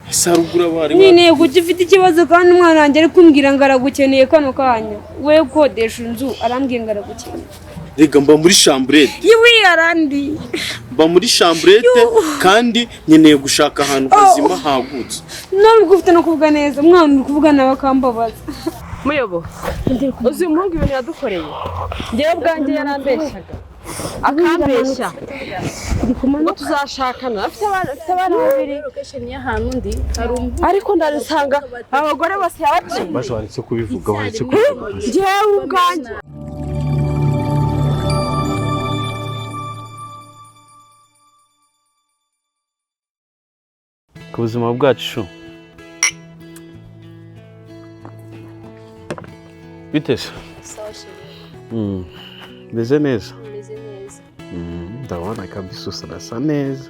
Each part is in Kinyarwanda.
sarugura bari nyine gufite ikibazo kandi umwana wanjye ari kumbwira ngo aragukeneye kano kanya we kodesha inzu arambwiye ngo aragukeneye rega mba muri chambrette yiwi arandi mba muri chambrette kandi nkeneye gushaka ahantu hazima hagutse none ufite no kuvuga neza umwana uri kuvuga nawe akambabaza muyobo uzi umuhungu ibintu yadukoreye ngewe ubwanjye yarambeshyaga akambeshya ngo tuzashakana afite abana babiri ariko ndarisanga abagore bose yabaciye maze waretse kubivuga waretse kubivuga ngewe ubwanjye ku buzima bwacu bitese meze neza ndabona kabisa usa nasa neza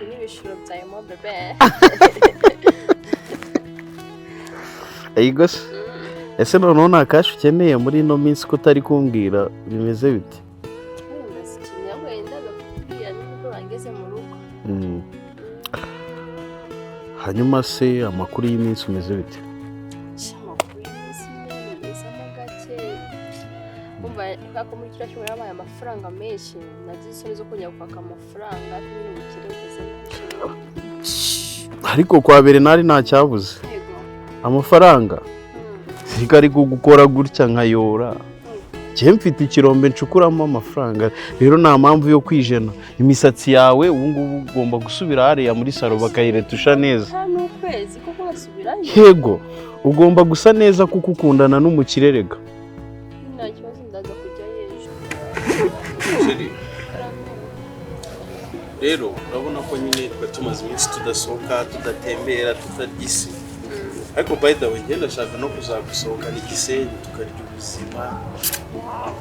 n'ibishuro byawe mo bebe ayigose ese noneho nta kashi ukeneye muri ino minsi ko utari kumbwira bimeze bite ndasikinya wenda nakubwira nibwo bangeze mu rugo hanyuma se amakuru y'iminsi umeze bite amakuru y'iminsi meza mo gake umva kako muri kiriya cyumweru habaye amafaranga menshi nagize isoni zo kujya kwaka amafaranga n'ibintu bikiri bigeze n'ibishiro ariko kwa Bernard nta cyabuze amafaranga sigari gukora gutya nkayora je mfite ikirombe ncukuramo amafaranga rero nta mpamvu yo kwijena imisatsi yawe ubu ngubu ugomba gusubira hariya muri salo bakayiretusha neza n'ukwezi kuko basubirayo yego ugomba gusa neza kuko ukundana n'umukirerega nta kibazo ndaza kujya yejo rero urabona ko nyine tumaze iminsi tudasohoka tudatembera tutagisi ariko by the way ngenda shaka no kuzagusohokana igisenyi tukarya ubuzima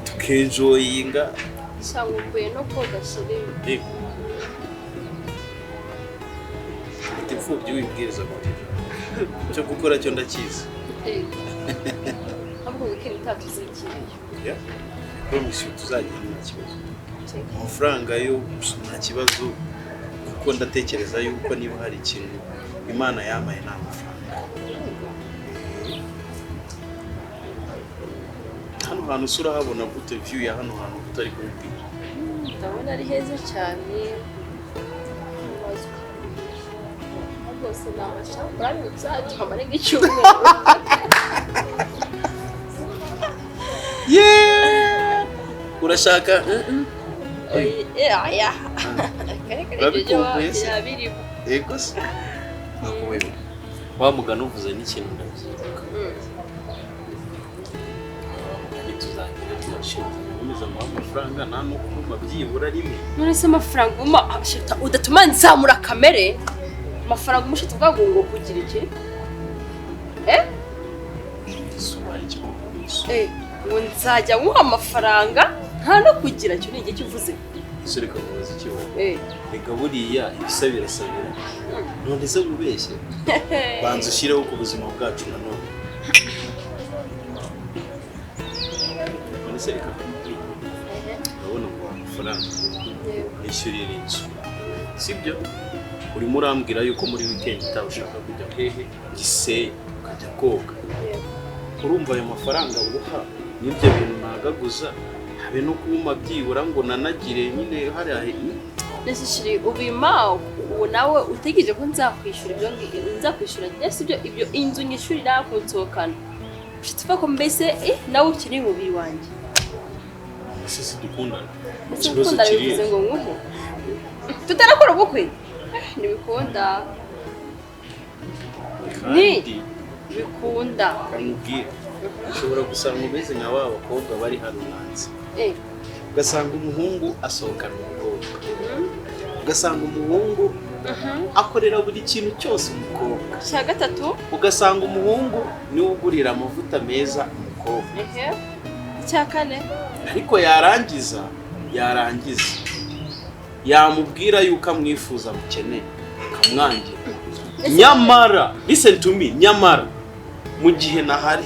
tukenjoyinga shanguye no koga shiri yego imfubyi wibwiriza kuri cyo gukora cyo ndakizi ahubwo wikiri tatuzikiye ya promise tuzagenda ikibazo amafaranga yo nta kibazo kuko ndatekereza yuko niba hari ikintu Imana yamaye nta mafaranga hano hantu usura habona gute view ya hano hantu utari kubwira ndabona ari heza cyane rwose namashaka ari uzaje kamare nk'icyumweru yeah urashaka aya yego se nakuwewe wamugana uvuze n'ikintu ndabyibuka tuzagenda turashinga gukomeza mu amafaranga nta no kuma byibura rimwe none se amafaranga shita udatuma nzamura kamere amafaranga umushita uvuga ngo kugira iki ngo nzajya nkuha amafaranga nta no kugira cyo ni igihe cyuvuze isore kamubaza ikiwo reka buriya ibisa birasabira none se gubeshye banza ushireho ku buzima bwacu nanone none se reka urabona ngo amafaranga nishyurira inzu sibyo urimo urambwira yuko muri weekend utashaka kujya hehe Gisenyi ukajya koga urumva ayo mafaranga nguha n'ibyo bintu nagaguza habe no kuma byibura ngo nanagire nyine hari nesishiri ubima uwo nawe utegereje ko nzakwishyura ibyo nzakwishyura sibyo ibyo inzu nyishurira kunsokana ushitse ko mbese nawe ukiri mu mubiri wanjye sisi dukundana ikibazo kiri ngo nkuhe tutarakora ubukwe nibikunda ni bikunda kamubwira ushobora gusanga umeze nka wa bakobwa bari hano hanze ugasanga umuhungu asohokana umukobwa ugasanga umuhungu akorera buri kintu cyose umukobwa cya gatatu ugasanga umuhungu niwe ugurira amavuta meza umukobwa icya kane ariko yarangiza yamubwira yuko amwifuza mukeneye akamwangira nyamara listen to me nyamara mu gihe nahari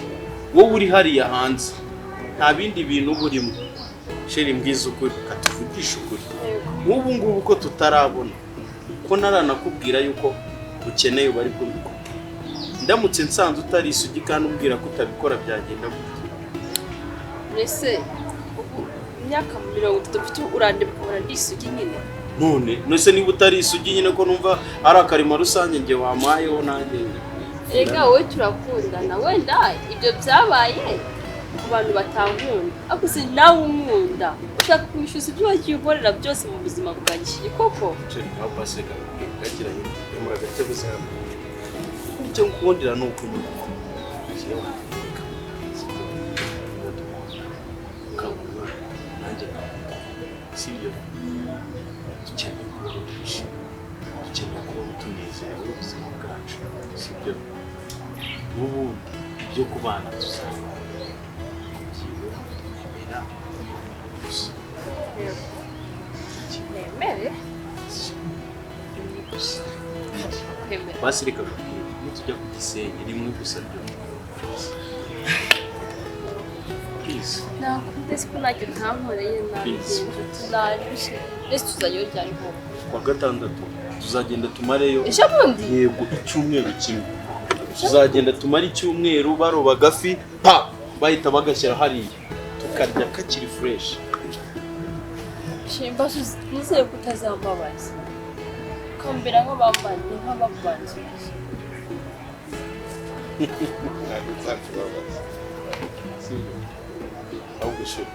wowe uri hariya hanze nta bindi bintu burimo sheri mbwiza ukuri katuvugisha ukuri nk'ubu ngubu ko tutarabona ko naranakubwira yuko ukeneye bari bwo mbikubwira. Ndamutse nsanze utari isugi kandi umbwira ko utabikora byagenda gute? Mbese imyaka 30 ufite urandeba ukabona ndi isugi nyine. None niba utari isugi nyine ko numva ari akarima rusange nge wamayeho nanjye. Ega wowe turakundana wenda ibyo byabaye ku bantu batankunda ariko si nawe unkunda ushaka kubishyuza ibyo wagikorera byose mu buzima bwanjye koko. Aho paseka kagira mu gake gusa icyo ngukundira ni ukunyura sibyo dukeneye kuba tunezerewe ubuzima bwacu sibyo n'ubundi ibyo kubana tuzaba kubera gusa nemere basi reka tujya ku Gisenyi rimwe gusa ryo please nakunze ko najye ntankoreye naje ese tuzajya ryari ho kwa gatandatu tuzagenda tumareyo bundi yego icyumweru kimwe tuzagenda tumara icyumweru baroba gafi pa bahita bagashyira hariya tukarya kakiri fresh. Shimba nizeye ko utazambabaza kambera nk'abambanye nk'ababanzi ahubwo shuri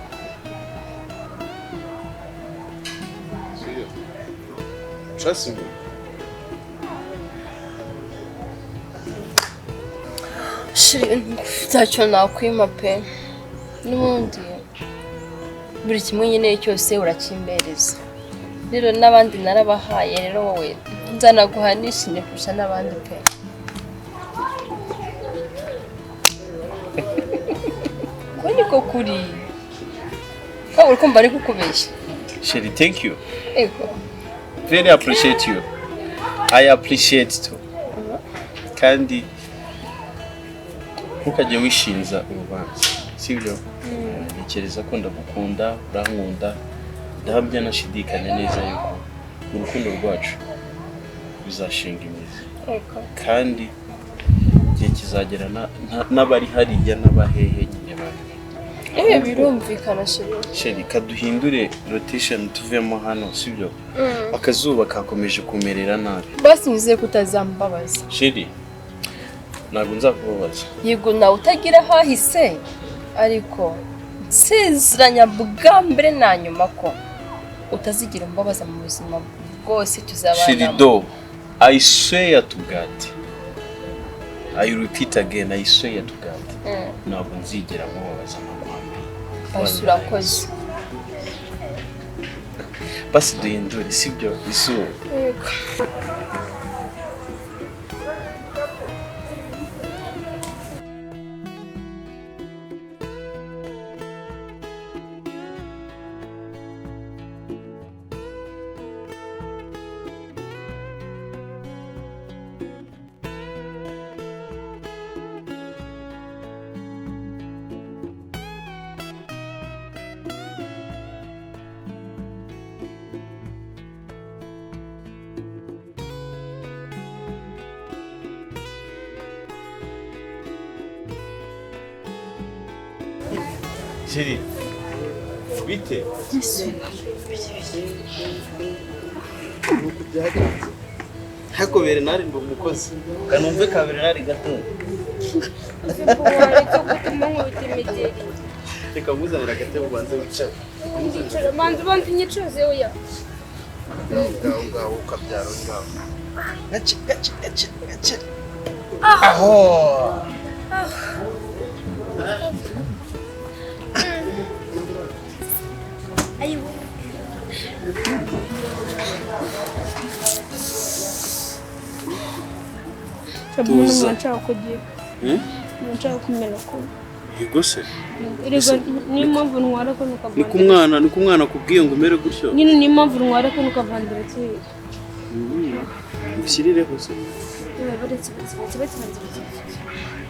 trust me. ntacyo nakwima pe n'ubundi buri kimwe nyine cyose urakimbereza rero n'abandi narabahaye rero wowe nzanaguha nishimye kurusha n'abandi pe. ko niko kuri ko uri kumva ari kukubeshya. Sherry, thank you. Ego. Very appreciate you. I appreciate too. Kandi ntukajye wishinza urubanza sibyo ntekereza ko ndagukunda urankunda ndahamya nashidikanya neza yuko urukundo rwacu bizashinga imizi kandi igihe kizagera n'abari hariya n'abahehe nyine bari birumvikana Sherry kaduhindure rotation tuvemo hano sibyo akazuba kakomeje kumerera nabi basi nizeye ko utazambabaza Sherry ntabwo nzakubabaza yego nawe utagira hahise ariko nsezeranya bwa mbere na nyuma ko utazigira umbabaza mu buzima bwose tuzabana. Sherry do I swear to God I repeat again I swear to God ntabwo nzigera mubabaza n'amambi basi urakoze basi duhindure sibyo izuba yego. Sherry bite hako Bernard ndo mukozi kanumve ka Bernard gato reka muzanira gatebo banze wicara banze nyicuze oya ngaho ukabyara ngaho gace aho tuza nshaka kugira nshaka kumera ko yego se rego ni mpamvu ntwara ko nukavandira ni kumwana kubwiye ngo umere gutyo nyine ni mpamvu ntwara ko nukavandira cyane ushyirireho se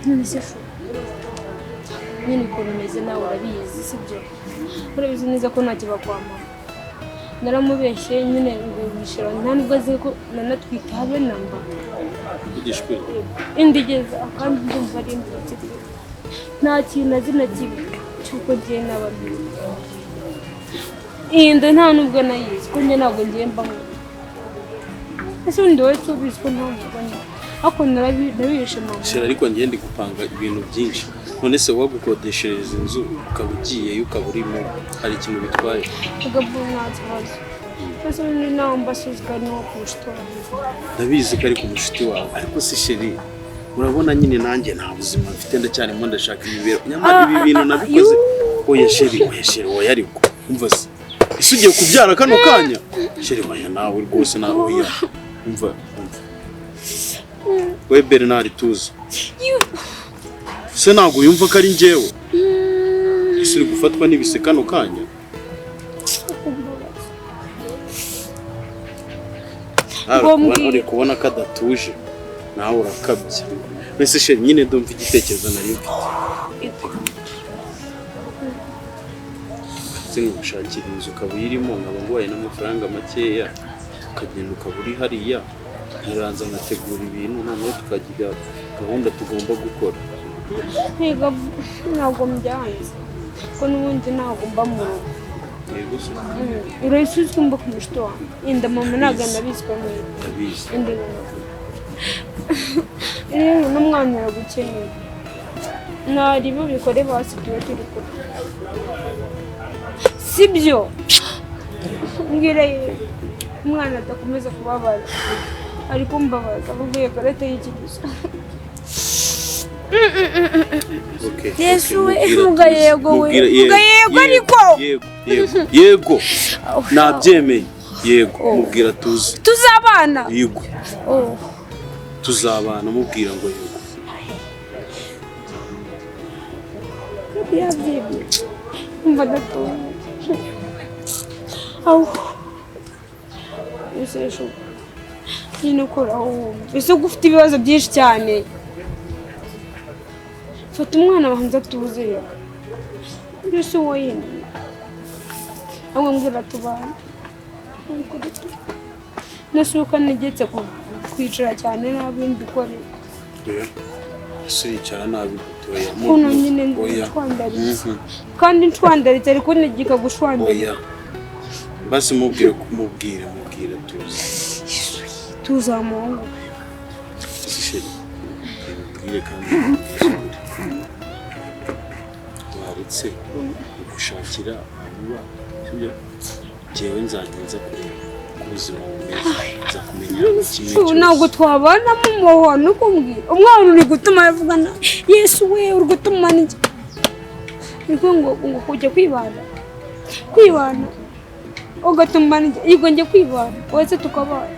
none se sho nyine ukuntu umeze nawe urabizi sibyo urabizi neza ko ntacyo bakwama naramubeshye nyine ngishira nta nubwo azi ko nanatwite habe namba igishwe inda igeze kandi ndumva ari inda nta kintu azi na kimwe cy'uko ngiye n'ababiri iyi nda nta nubwo nayizi ko njye ntabwo ngiye mbamo ese undi wowe tubizi ko nta mubona ariko narabihishe mama shira ariko njye ndi gupanga ibintu byinshi none se wagukodeshereza inzu ukaba ugiyeyo ukaba urimo hari ikintu bitwaye ugabura nta kibazo ese undi nawe mbasuzwa no kumushitora ndabizi ko ari ku mushuti wawe ariko si sheri urabona nyine nanjye nta buzima mfite ndacyarimo ndashaka imibereho nyamara ibi bintu nabikoze oya sheri oya ariko umva se ese ugiye kubyara kano kanya sheri oya nawe rwose nawe oya umva we Bernard tuzi se ntabwo yumva ko ari njyewe ese uri gufatwa n'ibise kano kanya uri kubona ko adatuje nawe urakabya mbese sheri nyine ndumva igitekerezo nari mfite gushakira inzu ukaba uyirimo nkaba nguhaye n'amafaranga makeya ukagenda ukaba uri hariya nkaranza nkategura ibintu noneho tukagira gahunda tugomba gukora ntabwo mbyanze ko n'ubundi ntabwo mba mu rugo yego se urayisubiza mba ku mushito wawe inda mama ntabwo ndabizi ko mwita ndabizi rero n'umwana aragukeneye naribo bikore basi tuba turi kure sibyo mbwira umwana adakomeza kubabara ariko mbabaza avuye karate y'ikiguzi Yesu we vuga yego we vuga yego ariko yego nabyemeye yego mubwira tuzabana yego tuzabana mubwira ngo yego yabyemeye umva ndatuye aho ese nyine ukoraho wumva ese ufite ibibazo byinshi cyane fata umwana wahanze atuze mbese woyine ahubwo mbwira tubana nasuka negetse kwicara cyane nabi mbikore ese yicara nabi gutoya kuno nyine ntitwandaritse kandi ntitwandaritse ariko negeka gushwandaritse basi mubwira tuzamuhungu mubwire kandi waretse gushakira vuba sibyo jewe nzagenza kureba ubuzima bumeze nza kumenya kimwe ntabwo twabana mu muhono kumbwira umwana uri gutuma avugana Yesu we uri gutuma n'iki niko ngo kujya kwibana ugatuma yego njye kwibana wese tukabana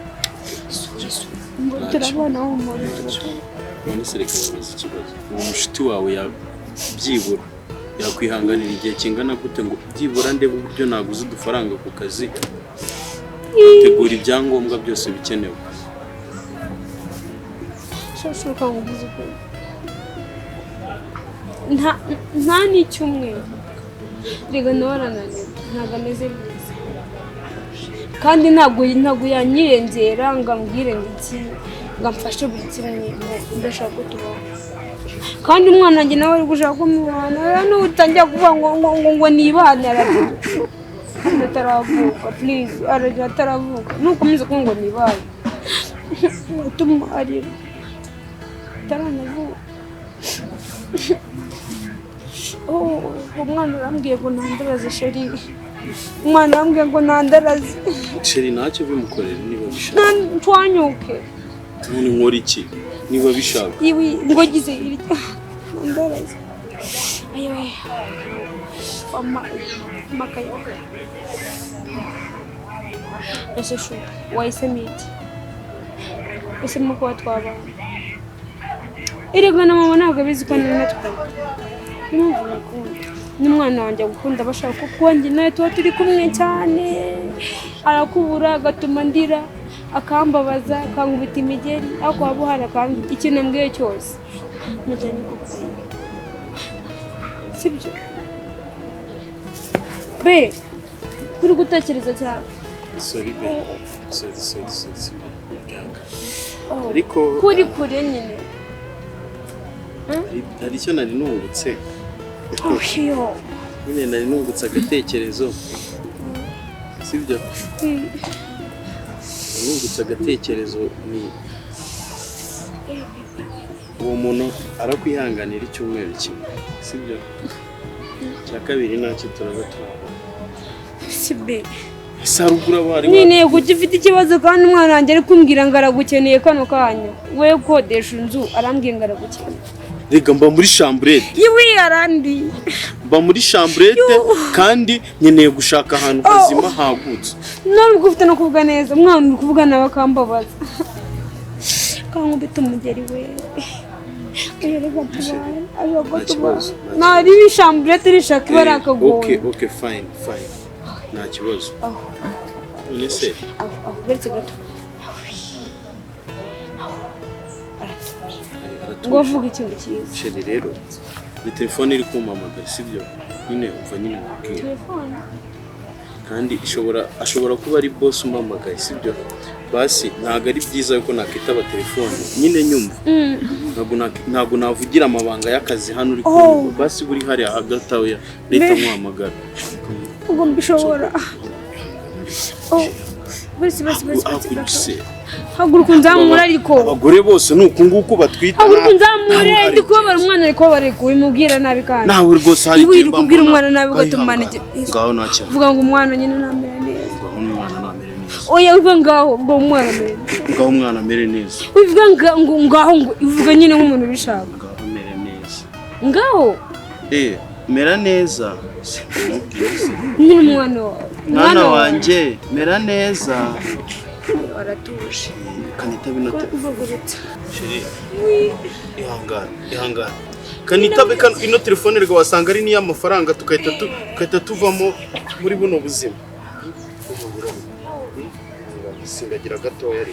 turabana aho muri none se reka babaze ikibazo umushuti wawe yabyibura yakwihanganira igihe kingana gute ngo byibura ndebe uburyo naguze udufaranga ku kazi tegura ibyangombwa byose bikenewe shashuka nguze ko nta n'icyumweru rega nabarananiwe ntabwo ameze neza kandi ntabwo yanyirengera ngo ambwire ngo iki ngo amfashe buri kimwe ndashaka ko tubaho kandi umwana wanjye nawe ari gushaka kumubana n'ubu utangira kuvuga ngo nibane aravuga kandi ataravuka please aragira ataravuka nukomeza kuvuga ngo nibane utuma arira ataranavuka umwana arambwiye ngo ntandaraze sheri umwana arambwiye ngo ntandaraze sheri ntacyo bimukorera niba bishaka ntwanyuke none nkora iki niba bishaka ngo gize irya ntandaraze ayowe makayo ese shu wahisemo iki wahisemo kuba twabana erega na mama ntabwo abizi ko natwe n'umwana wanjye agukunda bashaka ko wanjye nawe tuba turi kumwe cyane arakubura agatuma ndira akambabaza akankubita imigeri ariko waba uhari akambwira ikintu ambwiye cyose mujyanye kukubwira sibyo be uri gutekereza cyane sorry be sorry ariko kuri kure nyine hari icyo nari nungutse yo nyine nari nungutse agatekerezo sibyo nungutse agatekerezo ni uwo muntu arakwihanganira icyumweru kimwe sibyo cya kabiri ntacyo turaba sibe sarugura bari nyine kujya ufite ikibazo kandi umwana wanjye ari kumbwira ngo aragukeneye kano kanya we kodesha inzu arambwiye ngo aragukeneye rega mba muri chambrette yiwe yarandi mba muri chambrette kandi nkeneye gushaka ahantu hazima hagutse none ubwo ufite no kuvuga neza umwana uri kuvuga nawe akambabaza kankubita umugeri we nari chambrette rishaka ibara akagoye okay fine nta kibazo none se beretse gato ngo vuga ikintu cyiza sheri rero ni telefone iri kumpamagara sibyo nyine umva nyine mubwira telefone kandi ashobora kuba ari boss umpamagaye sibyo basi ntago ari byiza yuko nakitaba telefone nyine nyumva ntago navugira amabanga y'akazi hano uri kumva basi buri hari hagatawe leta muhamagara ubwo mbishobora basi haguruka nzamura ariko abagore bose nuko nguko batwita haguruka nzamure ndi kubabara umwana ariko bareko bimubwira nabi kandi nawe rwose hari igihe kubwira umwana nabi ugatumana ngaho ntacyo vuga ngo umwana nyine namera neza ngaho umwana namere neza oya uvuga ngaho ngo umwana amere ngaho umwana amere neza uvuga ngaho ngo uvuga nyine nk'umuntu ubishaka ngaho amere neza ngaho mera neza nyine umwana wanjye mera neza waratuje kanita binote uvugurutse sheri ihangane kanitabe ino telefone rega wasanga ari niya mafaranga tukahita tuvamo muri buno buzima singagira gatoya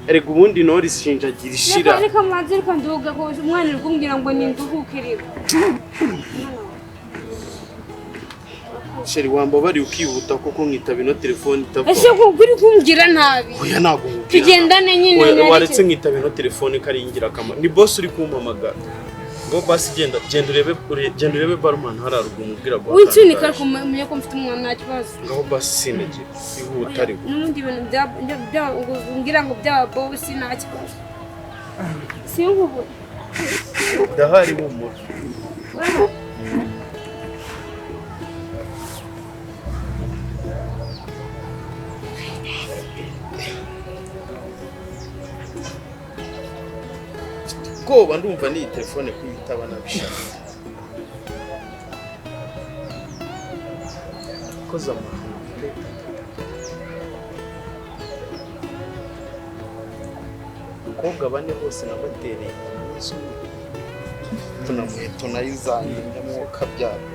ariko ubundi nori shinjagira ishira reka maze reka nduga ko umwana uri kumbwira ngo ninduhukire sheri wambabari ukihuta koko nkitaba ino telefone itava ese kuri kumbwira nabi oya nago tugendane nyine waretse nkitaba ino telefone kari ingirakamaro ni boss uri kumpamagara ngo basi genda urebe barman hararugo umubwira ngo winsunika kumenya ko mfite umwana nta kibazo ngaho basi sinege ihuta ariko n'undi bintu bya ngira ngo bya boss nta kibazo sinkubu dahari mu koba ndumva ni telefone kuyitaba nabishaka koza amahano abakobwa bane bose nabatereye tunamuheto nayo izanye ndamwuka byabo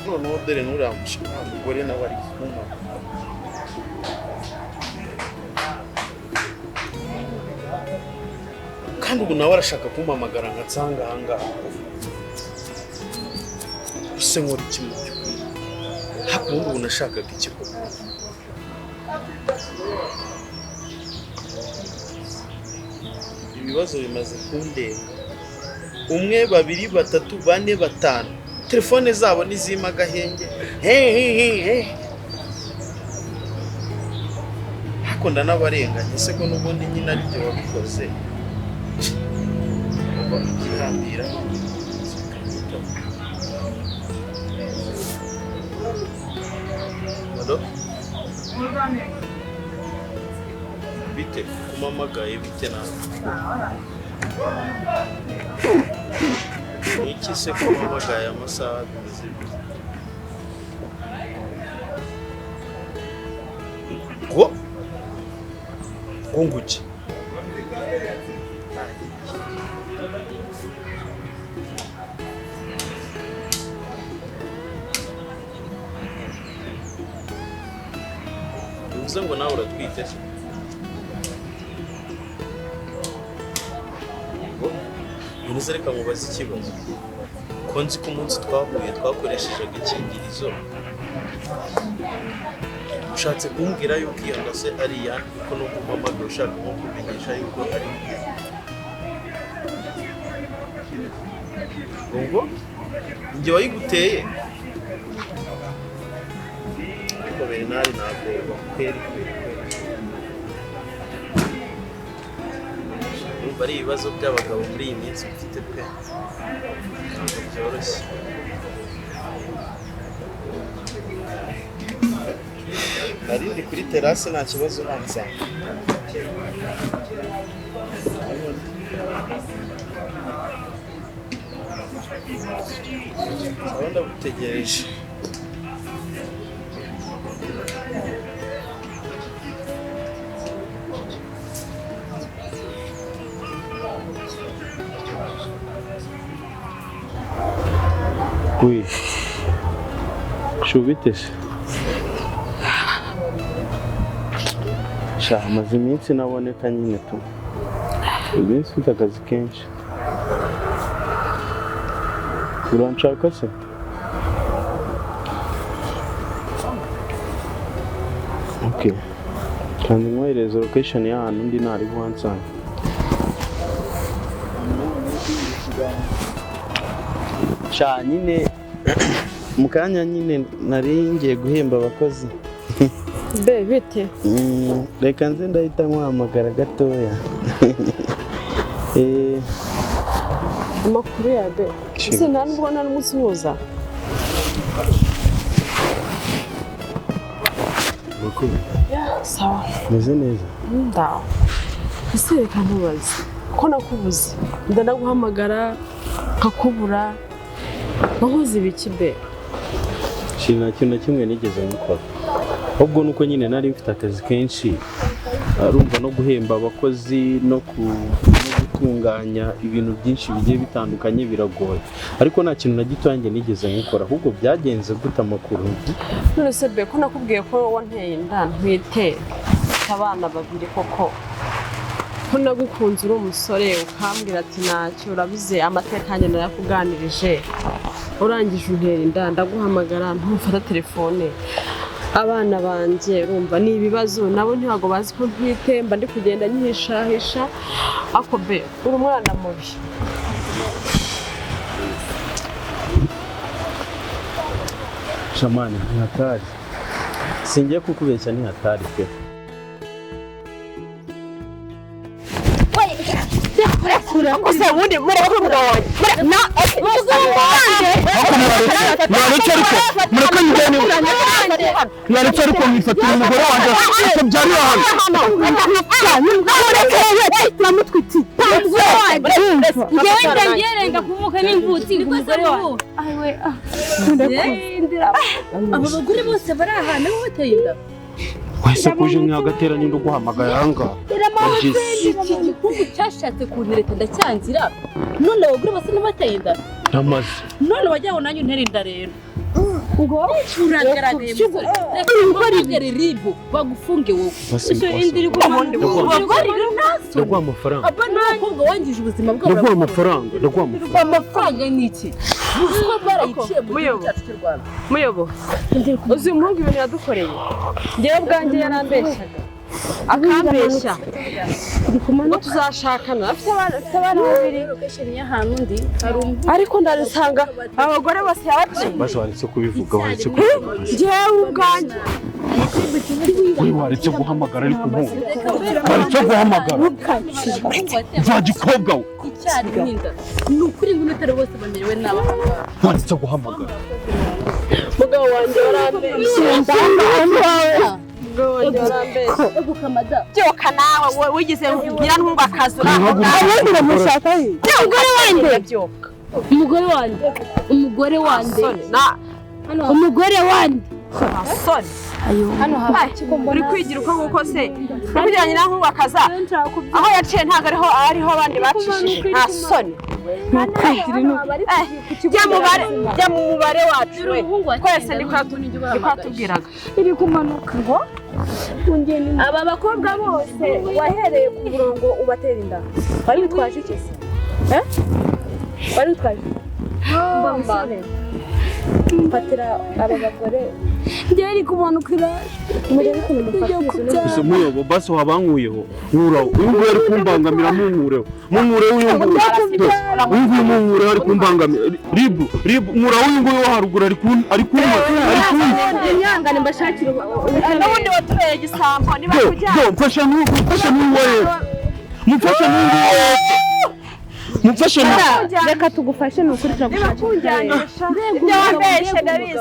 noneho dore nuramusha umugore nawe ari kumwe kandi ubu nawe arashaka kumpamagara nkansanga ahangaha use nkora iki mu by'ukuri hakundi ubu nashakaga ikigo ibibazo bimaze kundenga 1 2 3 4 5 telefone zabo nizima gahenge hakunda n'abarenganye se ko n'ubundi nyine ari byo wabikoze ikihambira Halo? Bite kumamagaye bite nawe iki se kumamagaye amasaha bimeze ngo nguki uvuze ngo nawe uratwite se ntuze reka mubaze ikibazo ko ko nzi ko umunsi twahuye twakoresheje agakingirizo ushatse kumbwira yuko iyo nda se ari iyande kuko no kumpamagara ushaka nko kumenyesha yuko ari ngo njye wayiguteye ariko Bernard ntabwo kweri urumva ari ibibazo by'abagabo muri iyi minsi bifite pe ntabwo byoroshye narindi kuri terase nta kibazo nansanga nsaba ndagutegereje oui shubite se sha maze iminsi naboneka nyine tu iminsi mfite akazi kenshi uranshaka se okay kandi mwohereza location y'ahantu ndi nari buhansanga sha nyine mu kanya nyine nari ngiye guhemba abakozi be bite reka nze ndahita nkuhamagara gatoya amakuru ya be ese nta nubwo nta n'umunsi muza Murakoze sawa meze neza ndaho ese reka ntubaze ko nakubuze ndanaguhamagara nkakubura wahuze ibiki be nta kintu na kimwe nigeze nkukora ahubwo nuko nyine nari mfite akazi kenshi arumva no guhemba abakozi no gutunganya ibintu byinshi bigiye bitandukanye biragoye ariko nta kintu na gito yanjye nigeze nkukora ahubwo byagenze gute amakuru none se be ko nakubwiye ko wanteye inda ntwite abana babiri koko ko nagukunze uri umusore ukambwira ati ntacyo urabize amateka yanjye narakuganirije urangije untera inda ndaguhamagara ntufata telefone abana banjye urumva ni ibibazo nabo ntabwo bazi ko ntwite mba ndi kugenda nyihishahisha ako be uri umwana mubi shamani ntihatari singiye kukubeshya ntihatari pe ese ubundi murakunda wanjye mwaretse ariko murakanyigane mwaretse ariko mwifatira umugore wanjye ese byari hano njyewe ndagirenga kuvuka n'imvutsi umugore wawe abo bagore bose bari ahantu aho bateye inda wese kuje nk'agatera n'indi uguhamagara ahangaha iki gihugu cyashatse kuntereta ndacyangira none abagore bose n'abateye inda namaze none wajyaho nanjye untera inda rero ngo uragaragaye musore reka mpamagare ribu bagufunge wowe icyo indi iri guhamundi ndaguha amafaranga aba n'abakobwa wangije ubuzima bwabo ndaguha amafaranga ni iki ubuzima bwarayiciye mu gihugu cyacu cy'u Rwanda muyobo uzi umuhungu ibintu yadukoreye njyewe ubwanjye yarambeshyaga akambeshya ngo tuzashakana afite abana babiri ariko ndabisanga abagore bose yabaciye basi waretse kubivuga waretse kubivuga njyewe ubwanjye waretse guhamagara ariko ubu waretse guhamagara za gikobwa we icyari n'inda ni ukuri ngo n'utari bose bamerewe n'abahanga waretse guhamagara mugabo wanjye warambeshye byoka nawe wigize nyirantungu akazura umugore wanjye umugore wanjye hano uri kwigira uko nguko se kugira nyirantungu akaza aho yaciye ntabwo ariho abandi bacishije nta soni jya mu mubare wacu we twese niko yatubwiraga iri kumanuka ngo aba bakobwa bose wahereye ku murongo ubatera inda wari witwaje iki se wari witwaje Umusore Fatira aba bagore njye ari kumanukira murebe ukuntu mufatiza ese muyobo basi wabankuyeho nkuraho uyu nguyu ari kumbangamira munkureho uyu nguyu munkureho ari kumbangamira ribu nkuraho uyu nguyu wo haruguru ari kumwe imyangane mbashakira n'ubundi watubereye igisambo niba kujyana mfasha n'uwoye mufashe reka tugufashe ni ukuri turagushakira ibyo wambeshe ndabizi